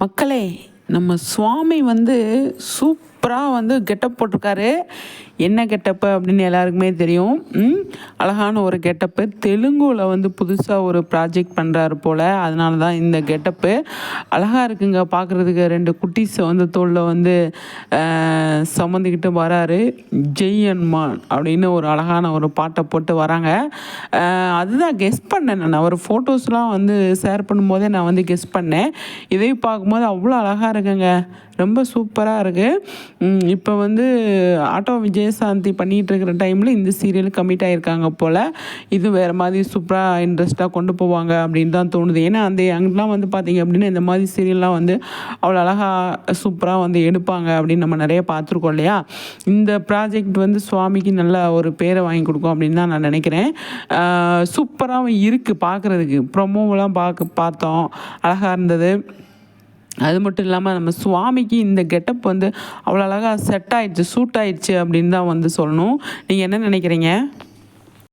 மக்களே, நம்ம சுவாமி வந்து சூப்பராக வந்து கெட்டப் போட்டிருக்காரு. என்ன கெட்டப்பு அப்படின்னு எல்லாருக்குமே தெரியும். அழகான ஒரு கெட்டப்பு. தெலுங்குல வந்து புதுசாக ஒரு ப்ராஜெக்ட் பண்ணுறாரு போல். அதனால தான் இந்த கெட்டப்பு அழகாக இருக்குங்க பார்க்குறதுக்கு. 2 குட்டீஸை வந்து தோளில் வந்து சுமந்துக்கிட்டு வராரு. ஜெய் ஹனுமான் அப்படின்னு ஒரு அழகான ஒரு பாட்டை போட்டு வராங்க. அதுதான் கெஸ் பண்ணேன் நான். அவர் ஃபோட்டோஸ்லாம் வந்து ஷேர் பண்ணும்போதே நான் வந்து கெஸ் பண்ணேன். இதையும் பார்க்கும்போது அவ்வளோ அழகாக இருக்குங்க. ரொம்ப சூப்பராக இருக்குது. இப்போ வந்து ஆட்டோ விஜயசாந்தி பண்ணிகிட்டு இருக்கிற டைமில் இந்த சீரியல் கமிட் ஆகியிருக்காங்க போல். இது வேறு மாதிரி சூப்பராக இன்ட்ரெஸ்ட்டாக கொண்டு போவாங்க அப்படின்னு தான் தோணுது. ஏன்னா அங்கெலாம் வந்து பார்த்திங்க அப்படின்னா இந்த மாதிரி சீரியல்லாம் வந்து அவ்வளோ அழகாக சூப்பராக வந்து எடுப்பாங்க அப்படின்னு நம்ம நிறைய பார்த்துருக்கோம் இல்லையா. இந்த ப்ராஜெக்ட் வந்து சுவாமிக்கு நல்ல ஒரு பேரை வாங்கி கொடுக்கும் அப்படின்னு தான் நான் நினைக்கிறேன். சூப்பராகவும் இருக்குது பார்க்குறதுக்கு. ப்ரொமோவெலாம் பார்த்தோம், அழகாக இருந்தது. அது மட்டும் இல்லாமல் நம்ம சுவாமிக்கு இந்த கெட்டப் வந்து அவ்வளோ அழகாக செட் ஆயிடுச்சு, சூட் ஆயிடுச்சு அப்படின்னு தான் வந்து சொல்லணும். நீங்கள் என்ன நினைக்கிறீங்க?